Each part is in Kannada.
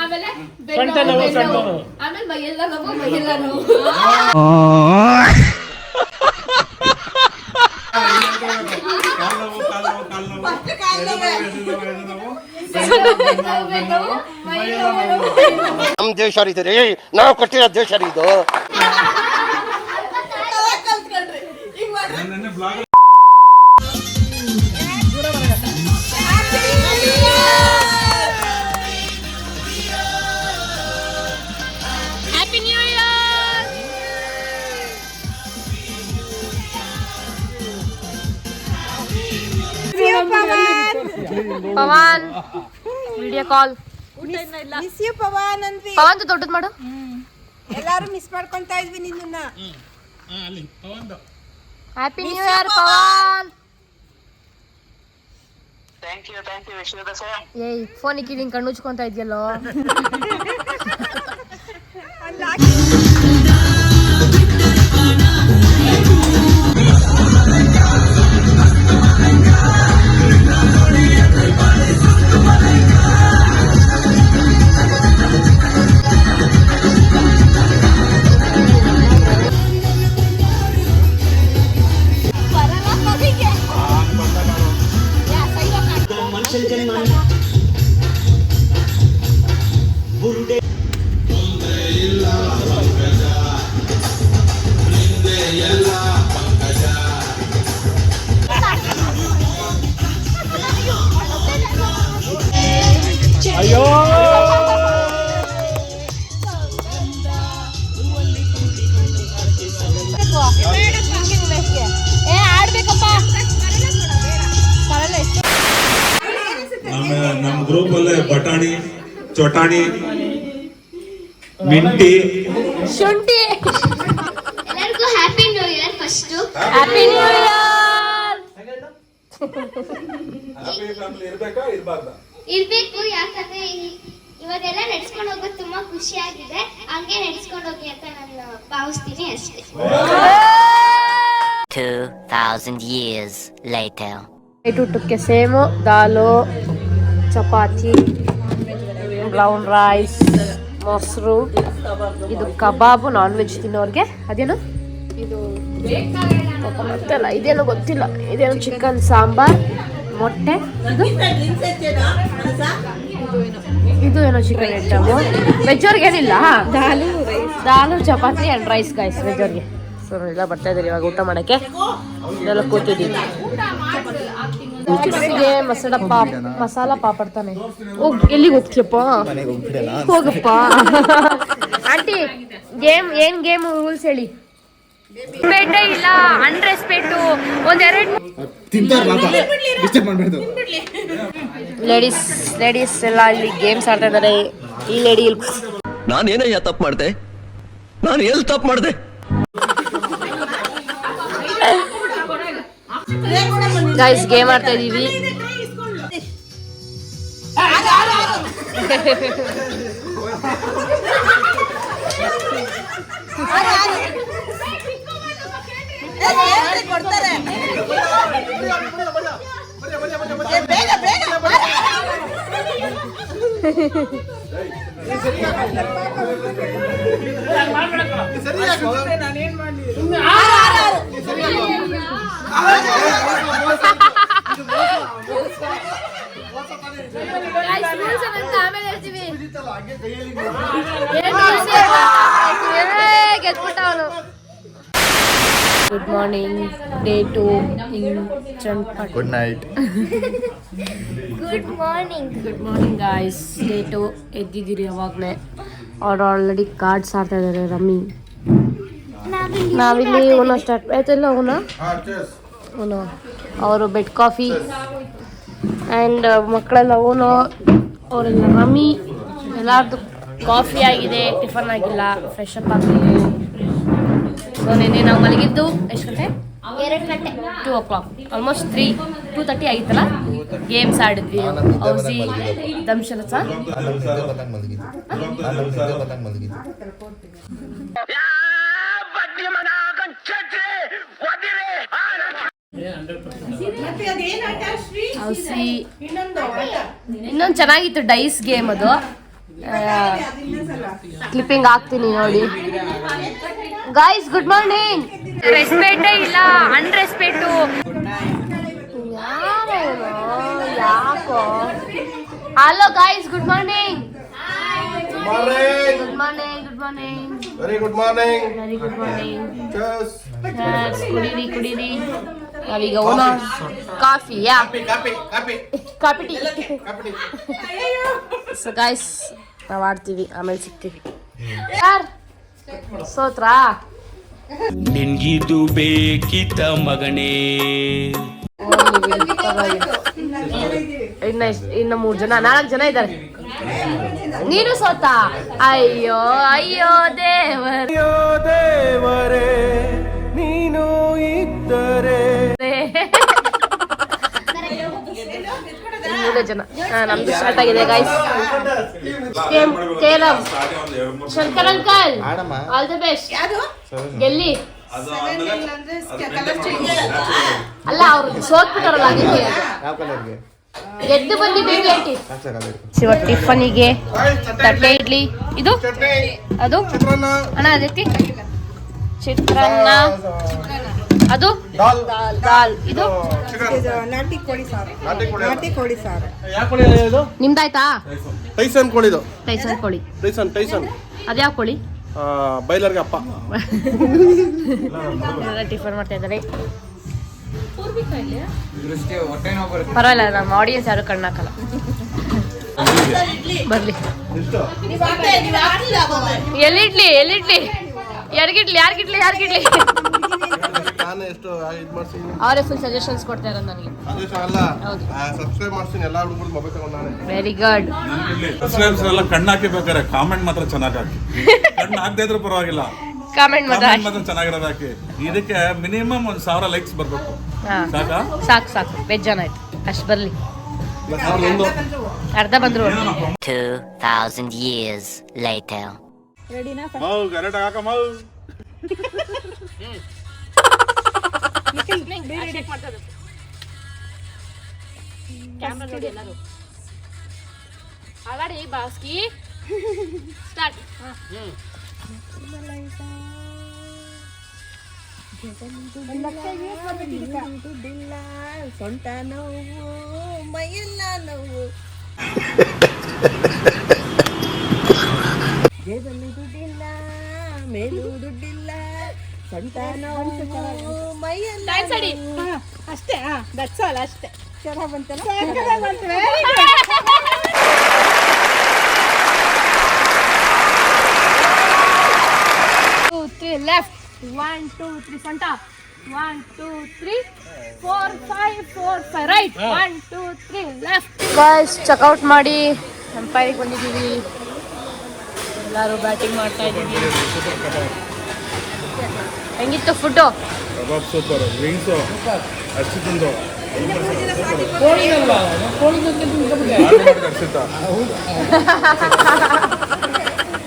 ಆಮೇಲೆ ಸೊಂಟ ನೋವು, ಸೊಂಟ ನೋವು. ಆಮೇಲೆ ಮೈಯೆಲ್ಲ ನೋವು. ನಮ್ ದೇಶ ಇದು ರೀ, ನಾವು ಕೊಟ್ಟಿರೋ ದೇಶ ರೀ ಇದು. Happy new year. Pavan video call. Miss you Pavan ಅಂದ್ವಿ. ಪವನ್ ದೊಡ್ಡದ್ ಮಾಡು. ಎಲ್ಲಾರು ಮಿಸ್ ಮಾಡ್ಕೊಂತಾ ಇದ್ವಿ ನಿನ್ನ. Happy new year Pavan. Thank you ವಿಶ್ವದ ಸರ್. ಏಯ್ ಫೋನ್ ಇಕ್ಕಿದ್ ಹಿಂಗ್ ಕಣ್ಣು ಉಚ್ಕೊಂತ ಇದ್ಯಲ್ಲೋ. ಅಯ್ಯೋ ನಮ್ಮ ಗ್ರೂಪ್ ಅಲ್ಲೇ ಬಟಾಣಿ, ಚೊಟಾಣಿ, ಮಿಂಟಿ, ಶುಂಠಿ. ಎಲ್ಲರಿಗೂ happy new year. First happy new year. ಇರ್ಬೇಕಾ ಇರ್ಬಾರ್ದಾ? ಇರ್ಬೇಕು, ಯಾಕಂದ್ರೆ ಇವಾಗೆಲ್ಲ ನಡ್ಸ್ಕೊಂಡು ಹೋಗೋದು ತುಂಬಾ ಖುಷಿ ಆಗಿದೆ. ಹಂಗೆ ನಡ್ಸ್ಕೊಂಡು ಹೋಗಿ ಅಂತ ನಾನು ಭಾವಿಸ್ತೀನಿ ಅಷ್ಟೇ. 2000 years later. ನೈಟ್ ಊಟಕ್ಕೆ ಸೇಮು ದಾಲು, ಚಪಾತಿ, ಬ್ರೌನ್ ರೈಸ್, ಮೊಸರು. ಇದು ಕಬಾಬು ನಾನ್ ವೆಜ್ ತಿನ್ನೋರ್ಗೆ. ಅದೇನು ಗೊತ್ತಿಲ್ಲ, ಇದೇನು ಗೊತ್ತಿಲ್ಲ. ಇದೇನು ಚಿಕನ್ ಸಾಂಬಾರ್, ಮೊಟ್ಟೆ. ಇದು ಏನೋ ಚಿಕನ್ ಐಟಮು. ವೆಜ್ ಅವ್ರಿಗೆ ಏನಿಲ್ಲ. ದಾಲು ಚಪಾತಿ ಆ್ಯಂಡ್ ರೈಸ್ ಗೈಸ್ ವೆಜ್ ಅವ್ರಿಗೆ. ಸೊ ಎಲ್ಲ ಬರ್ತಾ ಇದ್ದೀರಿ ಇವಾಗ ಊಟ ಮಾಡೋಕ್ಕೆ. ಇದೆಲ್ಲ ಕೂತಿದ್ದೀವಿ. ಕಿಡ್ಸಿಗೆ ಮಸಾಲ ಪಾಪಡ್ ತಾನೆ. ಎಲ್ಲಿಗೆ ಹೋಗ್ತೀಯಪ್ಪ? ಹೋಗಪ್ಪ. ಆಂಟಿ ಏನ್ ಗೇಮ್ ರೂಲ್ಸ್ ಹೇಳಿ. ಬೇಟೆ ಇಲ್ಲ, ಅನ್ರೆಸ್ಪೆಕ್ಟು. ಒಂದೆರಡು ಲೇಡೀಸ್ ಎಲ್ಲ ಇಲ್ಲಿ ಗೇಮ್ಸ್ ಆಡ್ತಾ ಇದ್ದಾರೆ. ಈ ಲೇಡಿ ನಾನೇನಯ್ಯ ತಪ್ಪು ಮಾಡ್ದೆ? ನಾನು ಎಲ್ಲಿ ತಪ್ಪು ಮಾಡ್ದೆ? ಗೈಸ್ ಗೇಮ್ ಆಡ್ತಾ ಇದೀವಿ. ಕೊಡ್ತಾರೆ. Good morning, day 2 in Channapatna. Good night. Good morning. Good morning guys. Day 2 ಎದ್ದಿದ್ದೀರಿ ಅವಾಗಲೇ. ಅವ್ರು ಆಲ್ರೆಡಿ ಕಾರ್ಡ್ಸ್ ಆಡ್ತಾ ಇದ್ದಾರೆ, ರಮ್ಮಿ. ನಾವಿಲ್ಲಿ ಓನೋ ಸ್ಟಾರ್ಟ್ ಆಯ್ತಲ್ಲ. ಓನೋ ಅವರು ಬೆಡ್ ಕಾಫಿ ಆ್ಯಂಡ್ ಮಕ್ಕಳೆಲ್ಲ ಓನೋ, ಅವರೆಲ್ಲ ರಮ್ಮಿ. ಎಲ್ಲರದ್ದು ಕಾಫಿ ಆಗಿದೆ, ಟಿಫನ್ ಆಗಿಲ್ಲ, ಫ್ರೆಶ್ ಅಪ್ ಆಗಬೇಕು. ಸೊ ನೆನ್ನೆ ನಾವು ಮಲಗಿದ್ದು ಎಷ್ಟು ಗಂಟೆ? 2 ಗಂಟೆ, 2 o'clock, ಆಲ್ಮೋಸ್ಟ್ 2:30 ಆಗಿತ್ತಲ್ಲ. ಗೇಮ್ಸ್ ಆಡಿದ್ವಿ. ಔಸಿ ದಂಶಲಸ ಹೌಸಿ ಇನ್ನೊಂದು ಚೆನ್ನಾಗಿತ್ತು ಡೈಸ್ ಗೇಮ್ ಅದು. ಕ್ಲಿಪ್ಪಿಂಗ್ ಹಾಕ್ತೀನಿ ನೋಡಿ. Guys good morning. ರೆಸ್ಪೆಕ್ಟೇ ಇಲ್ಲ, ಅನ್ರೆಸ್ಪೆಕ್ಟು. ಯಾಕೋ hello guys good morning. Good morning. Good morning. Very good morning. Very good morning. Cheers. ಕುಡೀರಿ. ನಾವೀಗ ಓನೋ ಕಾಫಿ. ಯಾ ಕಾಫಿ ಟೀ. ಸೊ ಗಾಯ್ಸ್ ನಾವು ಆಡ್ತೀವಿ, ಆಮೇಲೆ ಸಿಗ್ತೀವಿ. ಯಾರ್ ಸೋತ್ರಾ? ನಿನ್ಗಿದು ಬೇಕಿತ್ತ ಮಗನೇ? ಇನ್ನು 3 ಜನ 4 ಜನ ಇದ್ದಾರೆ. ನೀನು ಸೋತ. ಅಯ್ಯೋ ದೇವರೇ ನೀನು ಇದ್ದರೆ. 3 ಜನ. ನಮ್ದು ಸ್ಟಾರ್ಟ್ ಆಗಿದೆ guys. Carrom. Shankar uncle all the best. ಗೆಲ್ಲಿ. ಅಲ್ಲ ಅವ್ರು ಸೋತ್ಬಿಟ್ಟಾರಲ್ಲ ಅದಕ್ಕೆ. ಗೆದ್ದು ಬಂದಿ ಬೇಗ ಆಂಟಿ. ಟಿಫನಿಗೆ ತಟ್ಟೆ ಇಡ್ಲಿ. ಇದು ಅದು ಅಣ್ಣ ಅದಕ್ಕೆ ಚಿತ್ರಾನ್ನ. ಅದು ದಾಲ್. ಇದು ನಾಟಿ ಕೋಳಿ ಸಾರು. ನಿಮ್ದಾಯ್ತಾ? ಟೈಸನ್ ಕೋಳಿದು. ಟೈಸನ್ ಕೋಳಿ. ಟೈಸನ್. ಅದ್ಯಾವ ಕೋಳಿ? ಬೈಲರ್ಗೆ ಅಪ್ಪ. ಟಿಫನ್ ಮಾಡ್ತಾ ಇದ್ದಾರೆ. ಪರವಾಗಿಲ್ಲ, ನಮ್ಮ ಆಡಿಯನ್ಸ್ ಯಾರು ಕಣ್ಣಾಕಲ್ಲ. ಬರ್ಲಿ. ಎಲ್ಲಿಡ್ಲಿ ಯಾರಿಗಿಡ್ಲಿ ನಾನು ಎಷ್ಟು ಇದು ಮಾಡ್ತೀನಿ. ಅವರೇ ಫುಲ್ ಸಜೆಷನ್ಸ್ ಕೊಡ್ತಾ ಇರೋದು ನನಗೆ. ಸಬ್ಸ್ಕ್ರೈಬ್ ಮಾಡ್ತೀನಿ ಎಲ್ಲ ಹುಡುಗರು ಮೊಬೈಲ್ ತಗೊಂಡು ನಾನೇ. Very good. ಸಬ್ಸ್ಕ್ರೈಬ್ಸ್ ಎಲ್ಲ ಕಣ್ಣು ಹಾಕಿಬೇಕಾರೆ ಕಾಮೆಂಟ್ ಮಾತ್ರ ಚೆನ್ನಾಗಿ ಹಾಕಿ. ಕಣ್ಣು ಹಾಕದೇ ಇದ್ರೂ ಪರವಾಗಿಲ್ಲ, ಕಾಮೆಂಟ್ ಮಾತ್ರ ಚೆನ್ನಾಗಿರೋದು ಹಾಕಿ. ಇದಕ್ಕೆ ಮಿನಿಮಮ್ 1000 ಲೈಕ್ಸ್ ಬರ್ಬೇಕು. ಸಾಕು ವೆಜ್ ಜನ ಆಯ್ತು ಅಷ್ಟು ಬರ್ಲಿ. ಅರ್ಧ ಬಂದ್ರು. 2000 years later. ಬಾಸ್ಕಿ ಸ್ಟಾರ್ಟ್. ಸೊಂಟ ನೋವು ಮೈಯೆಲ್ಲ ನೋವು, ಜೇಬಲ್ಲಿ ದುಡ್ಡಿಲ್ಲ ಮೇಲೂ ದುಡ್ಡಿಲ್ಲ, ಸೊಂಟ ನೋವು ಮೈಯೆಲ್ಲ ಅಷ್ಟೇ. ದಟ್ಸ್ ಆಲ್ ಅಷ್ಟೇ. ಚೆನ್ನಾಗಿ ಬಂತಲ್ಲ? ಲೆಫ್ಟ್ 1 2 3 ಸೊಂಟ 1 2 3 4 5 4 5 ರೈಟ್ 1 2 3 ಲೆಫ್ಟ್. ಗಾಯ್ಸ್ ಚೆಕ್ಔಟ್ ಮಾಡಿ ಎಂಪೈರಿಗೆ ಬಂದಿದ್ದೀವಿ. ಎಲ್ಲರೂ ಬ್ಯಾಟಿಂಗ್ ಮಾಡ್ತಾ ಇದ್ದೀವಿ. ಹೆಂಗಿತ್ತು ಫುಡ್ಡು? ಕಬಾಬ್ ಸೂಪರ್, ವಿಂಗ್ಸು ಅರ್ಚಿತಂದು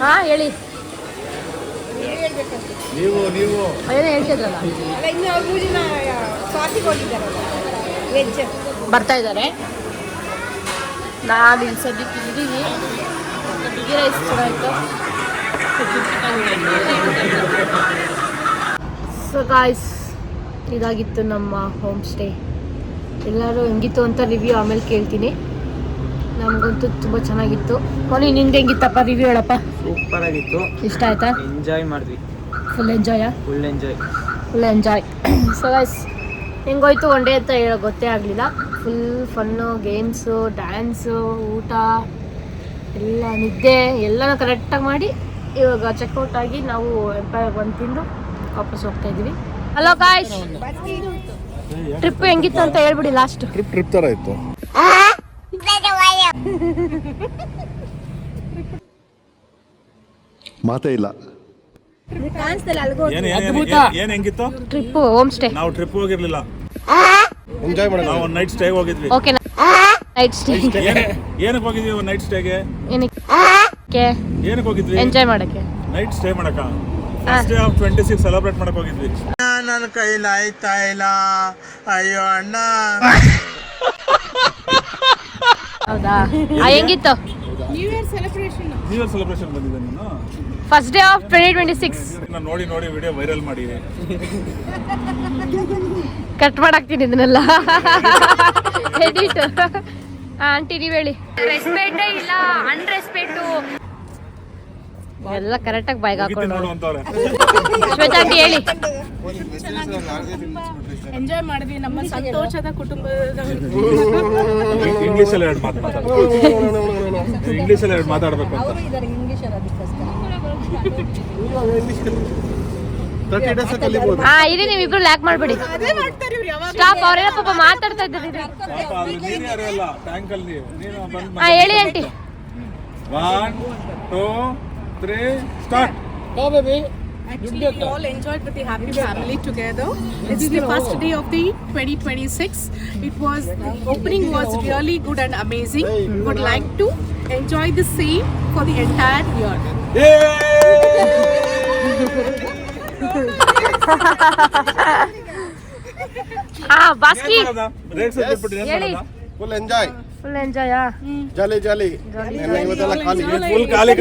ಹಾ ಹೇಳಿ. ನೀವು ಏನೋ ಹೇಳ್ತಿದ್ರಲ್ಲ. ಇನ್ನು ಅವ್ರು ಸ್ವಾತಿಗೆ ಹೋಗಿದ್ದಾರಲ್ಲ ವೆಜ್ ಬರ್ತಾ ಇದ್ದಾರೆ. ನಾನು ಇಲ್ಲಿ ಸದ್ಯಕ್ಕೆ ಇದ್ದೀವಿ. ಬಿಗಿ ರೈಸ್ ಚೆನ್ನಾಗಿತ್ತು. ಸೊ ಗಾಯ್ಸ್ ಇದಾಗಿತ್ತು ನಮ್ಮ ಹೋಮ್ ಸ್ಟೇ. ಎಲ್ಲರೂ ಹೆಂಗಿತ್ತು ಅಂತ ರಿವ್ಯೂ ಆಮೇಲೆ ಕೇಳ್ತೀನಿ. ನಮಗಂತೂ ತುಂಬ ಚೆನ್ನಾಗಿತ್ತು. ಕೊನೆ ನಿಂದು ಹೆಂಗಿತ್ತಪ್ಪ ರಿವ್ಯೂ ಹೇಳಪ್ಪ. ಸೂಪರ್ ಆಗಿತ್ತು. ಇಷ್ಟ ಆಯ್ತಾ? ಎಂಜಾಯ್ ಮಾಡಿದ್ವಿ. Full enjoy. ಸೊ ಗೈಸ್ ಹೆಂಗೋಯ್ತು ಒನ್ ಡೇ ಅಂತ ಗೊತ್ತೇ ಆಗಲಿಲ್ಲ. ಫುಲ್ ಫನ್ನು, ಗೇಮ್ಸು, ಡ್ಯಾನ್ಸು, ಊಟ ಎಲ್ಲ, ನಿದ್ದೆ ಎಲ್ಲನೂ ಕರೆಕ್ಟಾಗಿ ಮಾಡಿ ಇವಾಗ ಚೆಕ್ಔಟ್ ಆಗಿ ನಾವು ಎಂಪೈರ್ ಬಂದು ತಿಂದು ವಾಪಸ್ ಹೋಗ್ತಾ ಇದ್ದೀವಿ. ಹಲೋ ಗಾಯ್ಸ್, ಟ್ರಿಪ್ ಹೆಂಗಿತ್ತು ಅಂತ ಹೇಳ್ಬಿಡಿ ಲಾಸ್ಟ್. ಟ್ರಿಪ್ ಥರ ಇತ್ತು. ಮಾತೇ ಇಲ್ಲ. ಏನ್ ಹೆಂಗಿತ್ತು ಟ್ರಿಪ್? Home stay. ನಾವು ಟ್ರಿಪ್ ಹೋಗಿರ್ಲಿಲ್ಲ, ಎಂಜಾಯ್ ಮಾಡೋಣ. ನಾವು ನೈಟ್ ಸ್ಟೇ ಹೋಗಿದ್ವಿ. Okay night stay. ಏನಕ್ಕೆ ಹೋಗಿದ್ವಿ ನೈಟ್ ಸ್ಟೇಗೆ? ಏನಕ್ಕೆ ಹೋಗಿದ್ವಿ? ಎಂಜಾಯ್ ಮಾಡಕ್ಕೆ. ನೈಟ್ ಸ್ಟೇ ಮಾಡಕ. ಫಸ್ಟ್ ಡೇ ಆಫ್ 26 ಸೆಲೆಬ್ರೇಟ್ ಮಾಡಕ್ ಹೋಗಿದ್ವಿ. ನನ್ನ ಕೈಲಾಯ್ತಾ ಇಲ್ಲ, ಅಯ್ಯೋ ಅಣ್ಣ. ಹೌದಾ ಹೆಂಗಿತ್ತು ನ್ಯೂ ಇಯರ್ ಸೆಲೆಬ್ರೇಷನ್ ಬಂದಿದ್ದೆ ನೀನು ಫಸ್ಟ್ ಡೇ ಆಫ್ 2026. ನೋಡಿ ವಿಡಿಯೋ ವೈರಲ್ ಮಾಡಿ ಕಟ್ ಮಾಡಾಕ್ತೀನಿ ಇದನ್ನೆಲ್ಲ ಎಡಿಟ್. ಆಂಟಿ ನೀವ್ ಹೇಳಿ. ರೆಸ್ಪೆಕ್ಟೇ ಇಲ್ಲ, ಅನ್ರೆಸ್ಪೆಕ್ಟು ಎಲ್ಲ ಕರೆಕ್ಟಾಗಿ ಬಾಯ್ಗೆ ಹಾಕೊಂಡು. ಶ್ವೇತಾ ಆಂಟಿ ಹೇಳಿ. ಎಂಜಾಯ್ ಮಾಡಿದ್ವಿ ನಮ್ಮ ಸಂತೋಷದ ಕುಟುಂಬದ. ಇಂಗ್ಲಿಷಲ್ಲಿ ಎರಡು ಮಾತಾಡಬೇಕು ಅಂತ. ಹಾ ಇರಿ, ನೀವಿಬ್ರು ಲ್ಯಾಕ್ ಮಾಡ್ಬೇಡಿ. ಸ್ಟಾಪ್, ಅವ್ರೇನೋ ಪಾಪ ಮಾತಾಡ್ತಾ ಇದ್ದಾರೆ. ಹಾ ಹೇಳಿ aunty. 1 2 3 start. Actually, we all enjoyed with the happy family together. It's the first day of the 2026. The opening was really good and amazing. Would like to enjoy the same for the entire year. ಹಾ ಬಾಸ್ಕಿ ಹೇಳಿ. Full enjoy, full enjoy. Jolly ಇವತ್ತೆಲ್ಲ ಖಾಲಿ, ಫುಲ್ ಖಾಲಿ.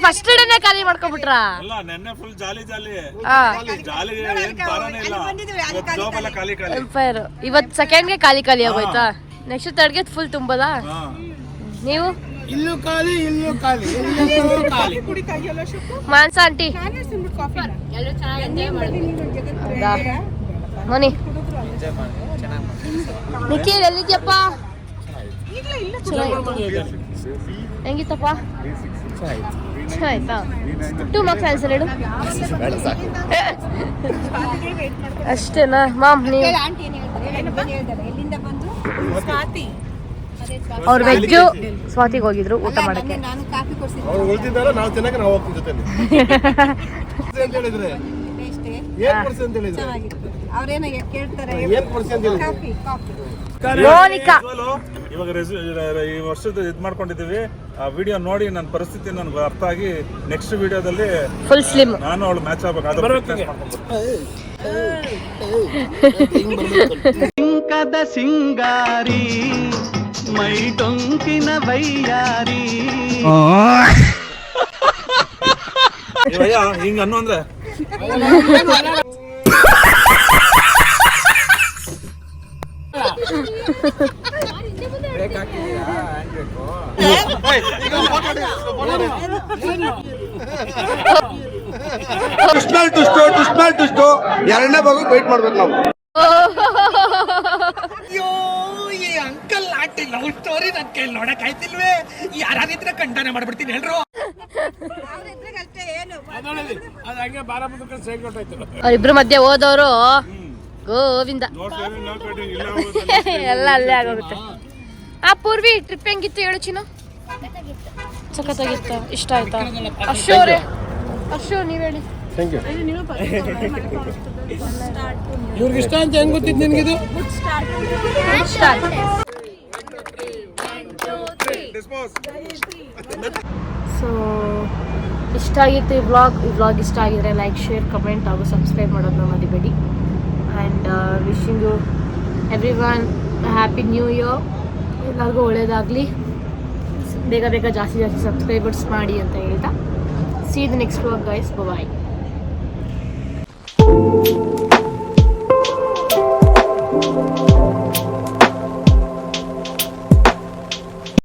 ಫಸ್ಟ್ ಡೇನೆ ಖಾಲಿ ಮಾಡ್ಕೊಬಿಟ್ರಾ? ಅಲ್ಲ, ನೆನ್ನೆ ಫುಲ್ ಜಾಲಿ ಹಾ ಏನ್ ಬಾರನೇ ಇಲ್ಲ. ಜಾಬ್ ಎಲ್ಲ ಖಾಲಿ. ಎಂಪೈರ್ ಇವತ್ತು ಸೆಕೆಂಡ್ಗೆ ಖಾಲಿ ಆಗೋಯ್ತಾ? Next ತರ್ಡ್ಗೆ full ತುಂಬದಾ? ನೀವು ಇಲ್ಲೂ ಖಾಲಿ. ಮಾನ್ಸ ಆಂಟಿ ಮೋನಿ ನಿಖಿಲ್ ಎಲ್ಲಿದ್ಯಪ್ಪ? ಹೆಂಗಿತ್ತಪ್ಪ? ಆಯ್ತಾ? 2 marks ಆನ್ಸರ್ ಹೇಳು. ಅಷ್ಟೇನಾ ಮಾಮ್? ನೀವು ಅವ್ರ ವೆಜ್ಜು ಸ್ವಾತಿಗೆ ಹೋಗಿದ್ರು ಊಟ ಮಾಡಕ್ಕೆ. ನಾನು ಕಾಫಿ ಕೊಡ್ಸಿದ್ದೆ. ಅವ್ರು ಉಳ್ದಿದ್ದಾರೆ, ನಾವು ತಿನ್ನಕ್ಕೆ ನಾವು ಹೋಗ್ತೀವಿ ಜೊತೆಲಿ ಅಂತ ಹೇಳಿದ್ರೆ. ಏನ್ ಕೊಡ್ಸಿ ಅಂತ ಹೇಳಿದ್ರೆ ಅವ್ರೇನ ಕೇಳ್ತಾರೆ. ಏನ್ ಕೊಡ್ಸಿ ಅಂತ ಹೇಳಿದ್ರೆ ಕಾಫಿ ಮೋನಿಕಾ ಇವಾಗ ಈ ವರ್ಷದ ಇದ್ ಮಾಡ್ಕೊಂಡಿದೀವಿ. ಆ ವಿಡಿಯೋ ನೋಡಿ ನನ್ನ ಪರಿಸ್ಥಿತಿ ನನ್ಗೆ ಅರ್ಥ ಆಗಿ ನೆಕ್ಸ್ಟ್ ವಿಡಿಯೋದಲ್ಲಿ ಫುಲ್ ಸ್ಲಿಮ್ ನಾನು ಅವಳು ಮ್ಯಾಚ್ ಆಗ್ಬೇಕು. ಸಿಂಕದ ಸಿಂಗಾರಿ ಮೈ ಟೊಂಕಿನ ವೈಯಾರಿ. ಹಿಂಗ ಅನ್ನು ಅಂದ್ರೆ ಟುಸ್ಟು ಎರಡನೇ ಭಾಗ ವೇಟ್ ಮಾಡ್ಬೇಕು ನಾವು. ಅಯ್ಯೋ ಈ ಅಂಕಲ್ ಆಂಟಿ ಲವ್ ಸ್ಟೋರಿ ನನ್ ಕೈಲಿ ನೋಡಕ್ ಆಯ್ತಿಲ್ವೇ? ಯಾರಿದ್ರೆ ಕಂಡನೆ ಮಾಡ್ಬಿಡ್ತೀನಿ ಹೇಳ್ರು. ಅವ್ರಿಬ್ರು ಮಧ್ಯೆ ಹೋದವರು ಗೋವಿಂದ ಎಲ್ಲ ಅಲ್ಲೇ ಆಗೋಗುತ್ತೆ. ಆ ಪೂರ್ವಿ ಟ್ರಿಪ್ ಹೆಂಗಿತ್ತು ಹೇಳು ಚಿನ್ನು? ಸಖತ್ತಾಗಿತ್ತು. ಇಷ್ಟ ಆಯ್ತಾ? ಅರ್ಶು ನೀವ್ ಹೇಳಿ. ಇವ್ರಿಗೆ ಇಷ್ಟ ಅಂತ ಹೆಂಗ್ ಗೊತ್ತಿತ್ತು ನಿನ್ಗಿದು? ಸೊ ಇಷ್ಟ ಆಗಿತ್ತು ಈ ವ್ಲಾಗ್ ಇಷ್ಟ ಆಗಿದ್ರೆ ಲೈಕ್, ಶೇರ್, ಕಮೆಂಟ್ ಹಾಗೂ ಸಬ್ಸ್ಕ್ರೈಬ್ ಮಾಡೋದನ್ನ ಮರಿಬೇಡಿ. And wishing you everyone happy new year. ಎಲ್ಲರಿಗೂ ಒಳ್ಳೇದಾಗಲಿ. ಬೇಗ ಜಾಸ್ತಿ ಸಬ್ಸ್ಕ್ರೈಬರ್ಸ್ ಮಾಡಿ ಅಂತ ಹೇಳ್ತಾ see the next vlog guys. Bye.